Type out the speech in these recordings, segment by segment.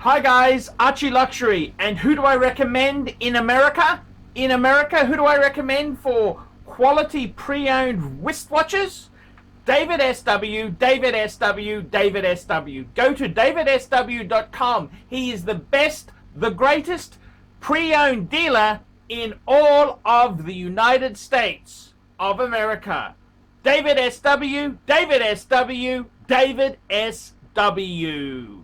Hi guys, ArchieLuxury, and who do I recommend in America? In America, who do I recommend for quality pre-owned wristwatches? David SW, David SW, David SW. Go to davidsw.com. He is the best, the greatest pre-owned dealer in all of the United States of America. David SW, David SW, David SW.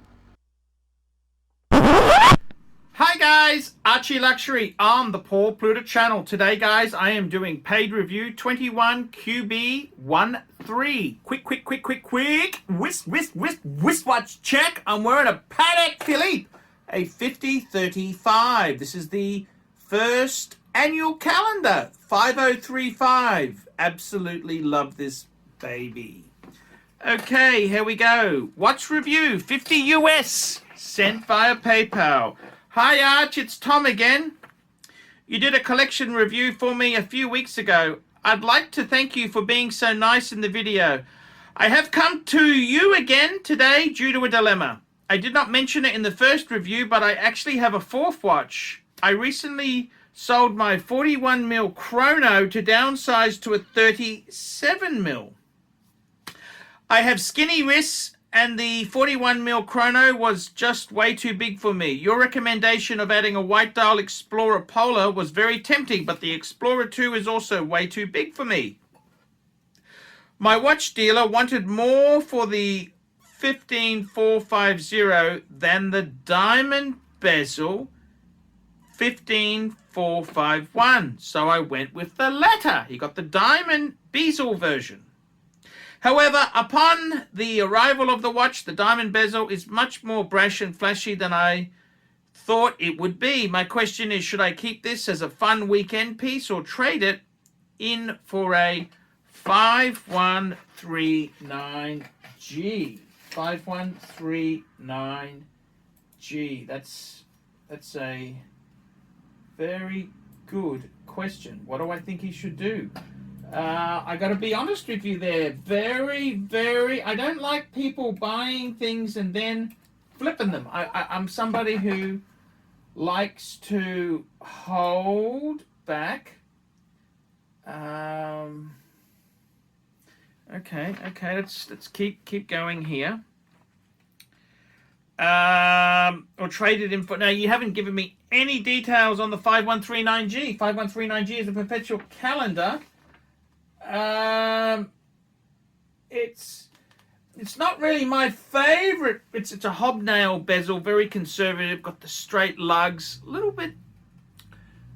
Hi guys, ArchieLuxury on the Paul Pluta channel. Today guys, I am doing paid review 21QB13. Quick. Wristwatch check. I'm wearing a Patek Philippe, a 5035. This is the first annual calendar, 5035. Absolutely love this baby. Okay, here we go. Watch review, 50 US, sent via PayPal. Hi Arch, it's Tom again. You did a collection review for me a few weeks ago. I'd like to thank you for being so nice in the video. I have come to you again today due to a dilemma. I did not mention it in the first review, but I actually have a fourth watch. I recently sold my 41mm chrono to downsize to a 37mm. I have skinny wrists, and the 41mm chrono was just way too big for me. Your recommendation of adding a white dial Explorer Polar was very tempting, but the Explorer 2 is also way too big for me. My watch dealer wanted more for the 15450 than the diamond bezel 15451, so I went with the latter. He got the diamond bezel version. However, upon the arrival of the watch, the diamond bezel is much more brash and flashy than I thought it would be. My question is, should I keep this as a fun weekend piece or trade it in for a 5139G? 5139G. That's a very good question. What do I think he should do? I got to be honest with you there. I don't like people buying things and then flipping them. I'm somebody who likes to hold back. Okay. Let's keep going here. Or trade it in for. Now you haven't given me any details on the 5139G. 5139G is a perpetual calendar. It's not really my favorite. It's a hobnail bezel, very conservative, got the straight lugs, a little bit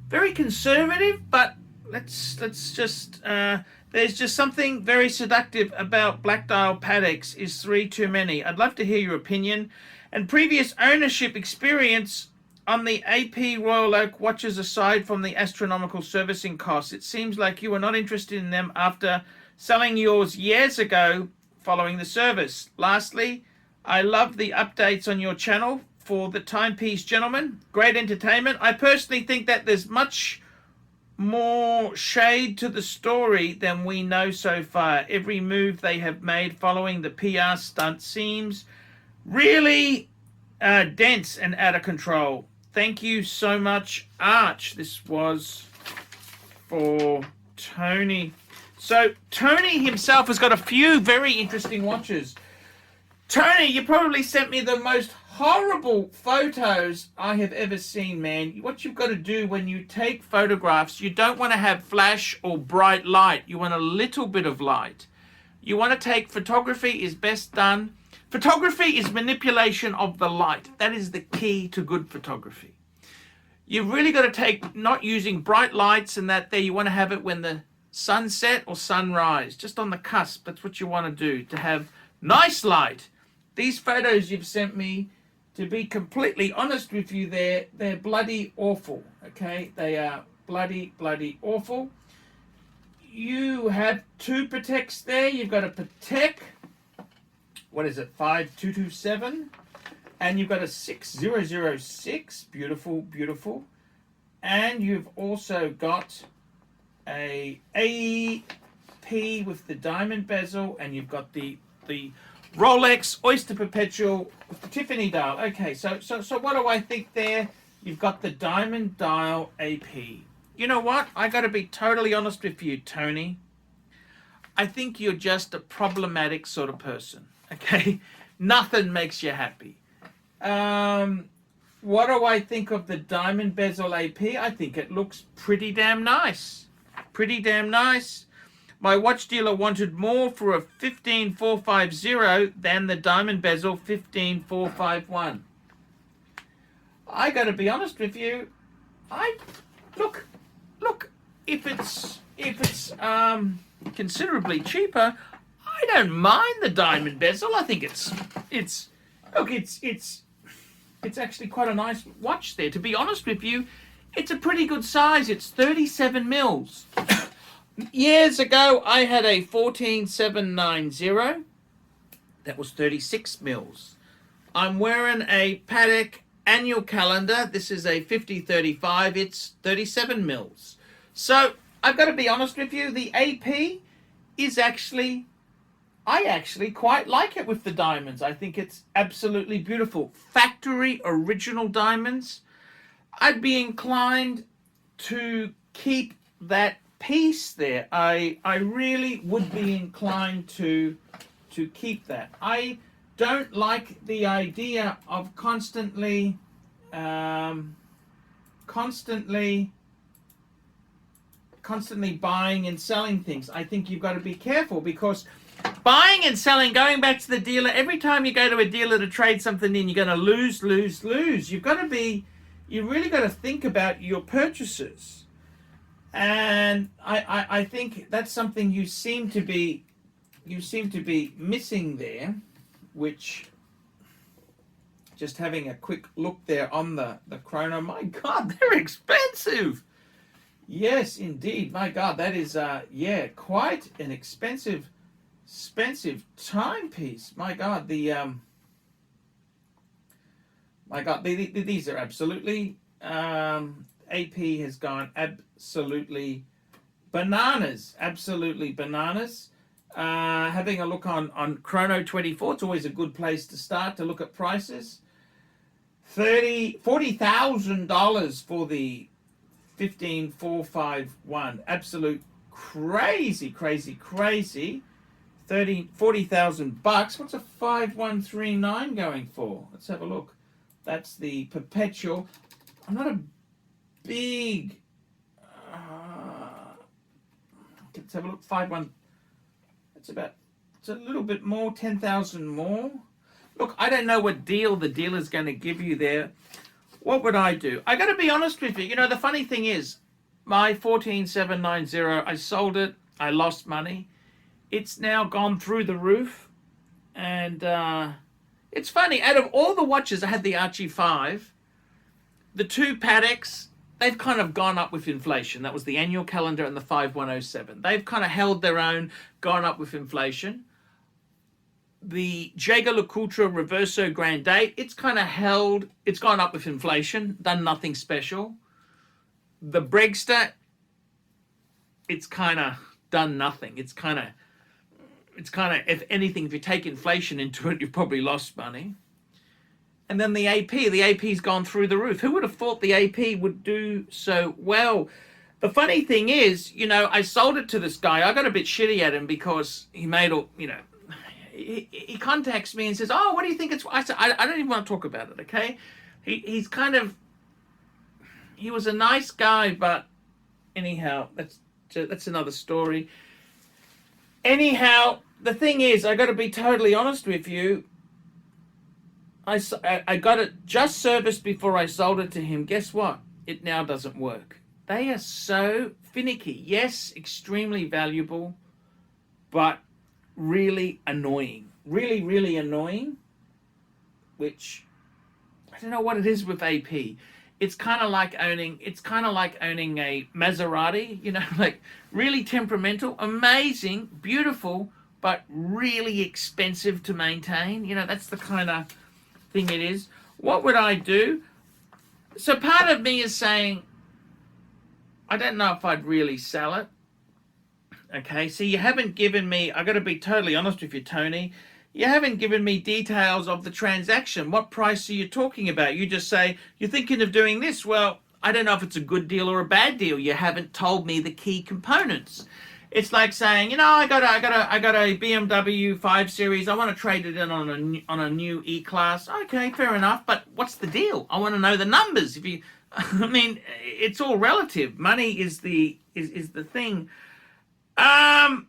very conservative, but let's just there's just something very seductive about black dial Pateks. Is 3 too many? I'd love to hear your opinion and previous ownership experience on the AP Royal Oak watches. Aside from the astronomical servicing costs, it seems like you were not interested in them after selling yours years ago following the service. Lastly, I love the updates on your channel for the timepiece gentlemen. Great entertainment. I personally think that there's much more shade to the story than we know so far. Every move they have made following the PR stunt seems really dense and out of control. Thank you so much, Arch. This was for Tony. So Tony himself has got a few very interesting watches. Tony, you probably sent me the most horrible photos I have ever seen, man. What you've got to do when you take photographs, you don't want to have flash or bright light. You want a little bit of light. You want to take photography is best done. Photography is manipulation of the light. That is the key to good photography. You've really got to take, not using bright lights and that there. You want to have it when the sunset or sunrise, just on the cusp. That's what you want to do, to have nice light. These photos you've sent me, to be completely honest with you, they're bloody awful. Okay, they are bloody awful. You have two Pateks there. You've got a Patek, what is it, 5227, and you've got a 6006, beautiful, and you've also got a AP with the diamond bezel, and you've got the Rolex, Oyster Perpetual, with the Tiffany dial. Okay, so what do I think there? You've got the diamond dial AP. You know what? I got to be totally honest with you, Tony. I think you're just a problematic sort of person. Okay, nothing makes you happy. What do I think of the diamond bezel AP? I think it looks pretty damn nice. Pretty damn nice. My watch dealer wanted more for a 15450 than the diamond bezel 15451. I got to be honest with you. Look. If it's considerably cheaper, I don't mind the diamond bezel. I think it's actually quite a nice watch there. To be honest with you, it's a pretty good size. It's 37 mils. Years ago, I had a 14790. That was 36 mils. I'm wearing a Patek annual calendar. This is a 5035. It's 37 mils. So I've got to be honest with you. The AP is actually, I actually quite like it with the diamonds. I think it's absolutely beautiful. Factory original diamonds. I'd be inclined to keep that piece there. I really would be inclined to keep that. I don't like the idea of constantly buying and selling things. I think you've got to be careful, because buying and selling, going back to the dealer, every time you go to a dealer to trade something in, you're going to lose. You really got to think about your purchases. And I think that's something you seem to be missing there, which, just having a quick look there on the chrono, my God, they're expensive. Yes, indeed. My God, that is quite an expensive timepiece. My God, these are absolutely AP has gone absolutely bananas. Having a look on Chrono 24, it's always a good place to start to look at prices. $40,000 for the 15451. Absolute crazy. $40,000. What's a 5139 going for? Let's have a look. That's the perpetual. I'm not a big. Let's have a look. 51. It's a little bit more. 10,000 more. Look, I don't know what deal the dealer's going to give you there. What would I do? I got to be honest with you. You know, the funny thing is, my 14790, I sold it. I lost money. It's now gone through the roof. And it's funny. Out of all the watches, I had the Archie 5. The two Pateks, they've kind of gone up with inflation. That was the annual calendar and the 5107. They've kind of held their own, gone up with inflation. The Jaeger-LeCoultre Reverso Grand Date, it's kind of held, it's gone up with inflation, done nothing special. The Bregster, it's kind of done nothing. It's kind of, if anything, if you take inflation into it, you've probably lost money. And then the AP's gone through the roof. Who would have thought the AP would do so well? The funny thing is, you know, I sold it to this guy. I got a bit shitty at him because he made all, you know, he contacts me and says, "Oh, what do you think it's?" I said, "I don't even want to talk about it." Okay, he was a nice guy, but anyhow, that's another story. Anyhow, the thing is, I got to be totally honest with you. I got it just serviced before I sold it to him. Guess what? It now doesn't work. They are so finicky. Yes, extremely valuable, but really annoying. Really annoying. Which, I don't know what it is with AP. It's kind of like owning a Maserati, you know, like really temperamental, amazing, beautiful, but really expensive to maintain. You know, that's the kind of thing it is. What would I do? So part of me is saying, I don't know if I'd really sell it. Okay, so you haven't given me, I got to be totally honest with you, Tony, You haven't given me details of the transaction. What price are you talking about? You just say, you're thinking of doing this. Well, I don't know if it's a good deal or a bad deal. You haven't told me the key components. It's like saying, you know, I got a BMW 5 Series. I want to trade it in on a new E-Class. Okay, fair enough. But what's the deal? I want to know the numbers. If you, I mean, it's all relative. Money is the thing. I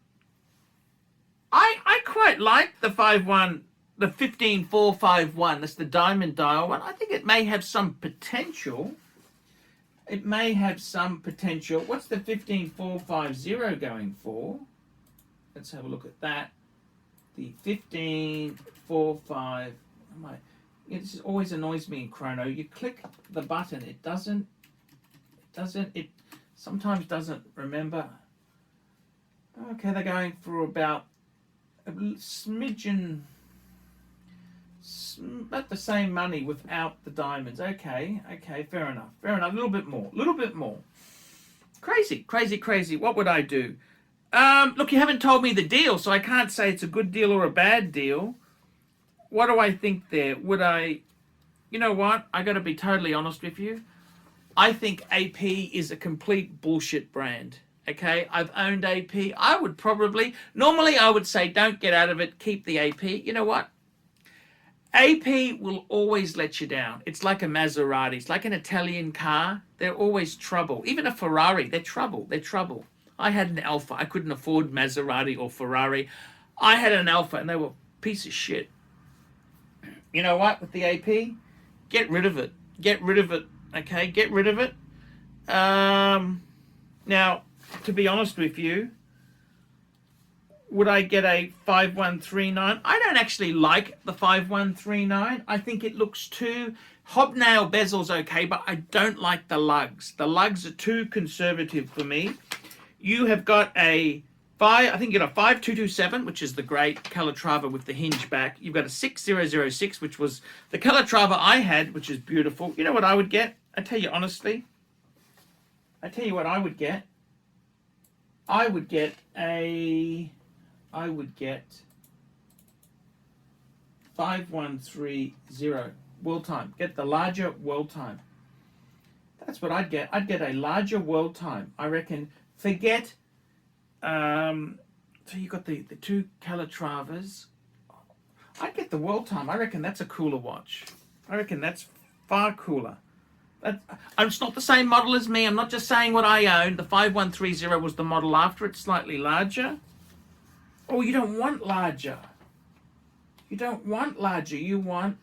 quite like the 15451. That's the diamond dial one. I think it may have some potential. It may have some potential. What's the 15450 going for? Let's have a look at that. The 15450. This always annoys me in chrono. You click the button, it sometimes doesn't remember. Okay, they're going for about a smidgen, about the same money without the diamonds. Okay, fair enough. A little bit more. Crazy. What would I do? Look, you haven't told me the deal, so I can't say it's a good deal or a bad deal. What do I think there? You know what? I got to be totally honest with you. I think AP is a complete bullshit brand. Okay, I've owned AP. Normally I would say don't get out of it, keep the AP. You know what? AP will always let you down. It's like a Maserati. It's like an Italian car. They're always trouble. Even a Ferrari, they're trouble. I had an Alfa. I couldn't afford Maserati or Ferrari. I had an Alfa and they were a piece of shit. You know what? With the AP, get rid of it. Okay, get rid of it. Now, to be honest with you, would I get a 5139? I don't actually like the 5139. I think it looks too... Hobnail bezel's okay, but I don't like the lugs. The lugs are too conservative for me. You have got I think you got a 5227, which is the great Calatrava with the hinge back. You've got a 6006, which was the Calatrava I had, which is beautiful. You know what I would get? I tell you honestly. I tell you what I would get. I would get 5130 world time. Get the larger world time. That's what I'd get. I'd get a larger world time. I reckon. Forget. So you got the two Calatravas. I'd get the world time. I reckon that's a cooler watch. I reckon that's far cooler. It's not the same model as me. I'm not just saying what I own. The 5130 was the model after it, slightly larger. Oh, you don't want larger. You want...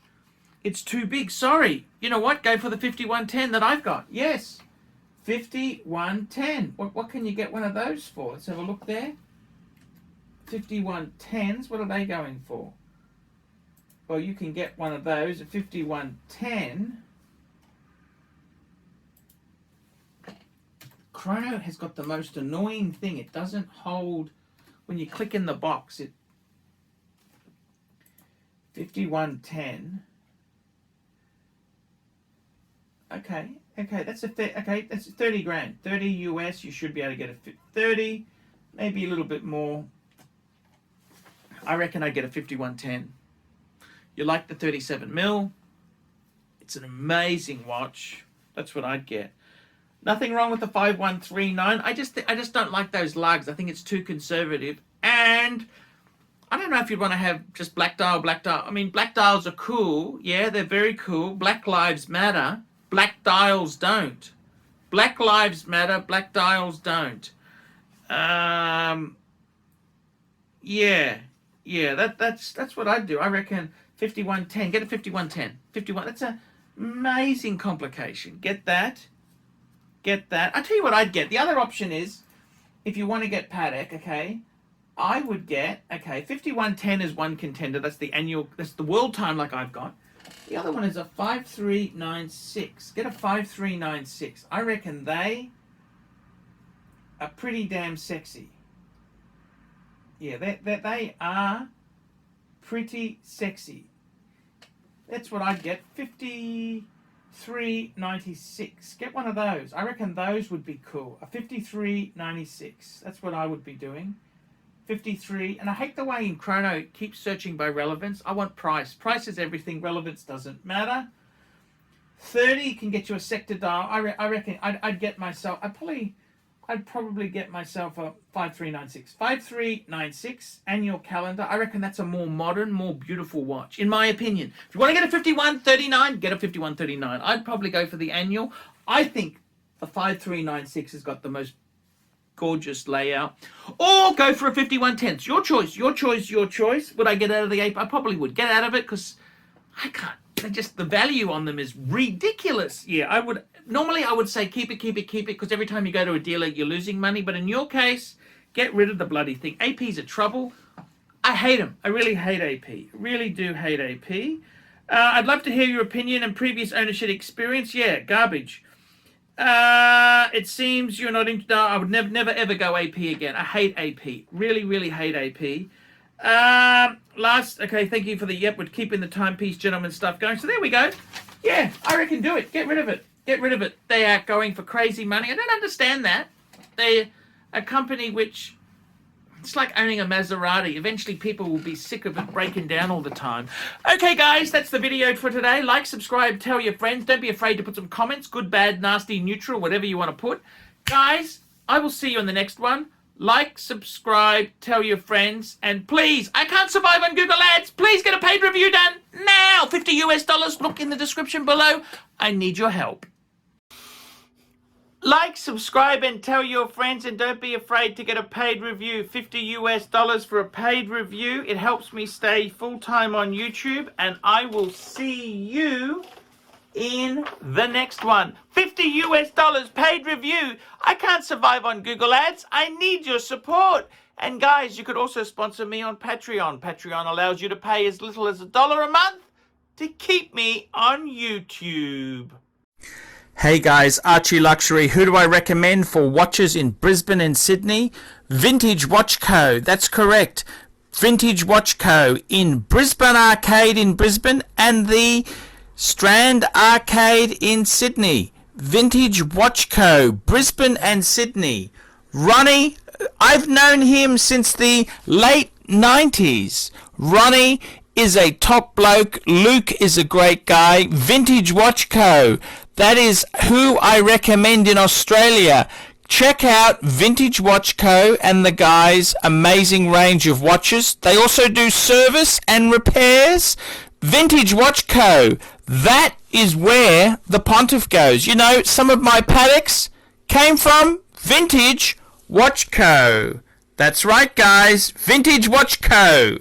It's too big. Sorry. You know what? Go for the 5110 that I've got. Yes. 5110. What can you get one of those for? Let's have a look there. 5110s. What are they going for? Well, you can get one of those at 5110. Chrono has got the most annoying thing. It doesn't hold when you click in the box. 5110. Okay, that's that's 30 grand. 30 US, you should be able to get a 30, maybe a little bit more. I reckon I'd get a 5110. You like the 37 mil? It's an amazing watch. That's what I'd get. Nothing wrong with the 5139. I just don't like those lugs. I think it's too conservative. And I don't know if you'd want to have just black dial. I mean, black dials are cool. Yeah, they're very cool. Black lives matter. Black dials don't. Black lives matter. Black dials don't. Yeah. That's what I'd do. I reckon 5110. Get a 5110. 51. That's an amazing complication. Get that. I tell you what I'd get. The other option is, if you want to get Patek, okay, I would get, 5110 is one contender. That's the world time like I've got. The other one is a 5396. Get a 5396. I reckon they are pretty damn sexy. Yeah, they are pretty sexy. That's what I'd get. 5396. Get one of those. I reckon those would be cool. A 5396. That's what I would be doing. 53, and I hate the way in chrono it keeps searching by relevance. I want price. Price is everything. Relevance doesn't matter. 30 can get you a sector dial. I reckon I'd get myself. I'd probably get myself a 5396. 5396 annual calendar. I reckon that's a more modern, more beautiful watch, in my opinion. If you want to get a 5139, get a 5139. I'd probably go for the annual. I think the 5396 has got the most gorgeous layout. Or go for a 5110. It's your choice, your choice, your choice. Would I get out of the ape? I probably would get out of it because I can't. Just the value on them is ridiculous. Yeah, I would. Normally, I would say keep it, because every time you go to a dealer, you're losing money. But in your case, get rid of the bloody thing. AP's a trouble. I hate them. I really hate AP. Really do hate AP. I'd love to hear your opinion and previous ownership experience. Yeah, garbage. It seems you're not into. I would never ever go AP again. I hate AP. Really, really hate AP. Okay, thank you for the yep. We're keeping the timepiece gentleman stuff going. So there we go. Yeah, I reckon do it. Get rid of it. Get rid of it. They are going for crazy money. I don't understand that. They're a company which, it's like owning a Maserati. Eventually people will be sick of it breaking down all the time. Okay, guys, that's the video for today. Like, subscribe, tell your friends. Don't be afraid to put some comments. Good, bad, nasty, neutral, whatever you want to put. Guys, I will see you in the next one. Like, subscribe, tell your friends, and please, I can't survive on Google Ads. Please get a paid review done now. $50. Look in the description below. I need your help. Like, subscribe, and tell your friends, and don't be afraid to get a paid review. $50 for a paid review. It helps me stay full-time on YouTube, and I will see you in the next one. $50 paid review. I can't survive on Google Ads. I need your support. And guys, you could also sponsor me on Patreon. Patreon allows you to pay as little as $1 a month to keep me on YouTube. Hey guys, ArchieLuxury. Who do I recommend for watches in Brisbane and Sydney? Vintage Watch Co. That's correct. Vintage Watch Co. in Brisbane Arcade in Brisbane and the Strand Arcade in Sydney. Vintage Watch Co. Brisbane and Sydney. Ronnie, I've known him since the late 90s. Ronnie is a top bloke. Luke is a great guy. Vintage Watch Co. That is who I recommend in Australia. Check out Vintage Watch Co. and the guys' amazing range of watches. They also do service and repairs. Vintage Watch Co. That is where the pontiff goes. You know, some of my Pateks came from Vintage Watch Co. That's right, guys. Vintage Watch Co.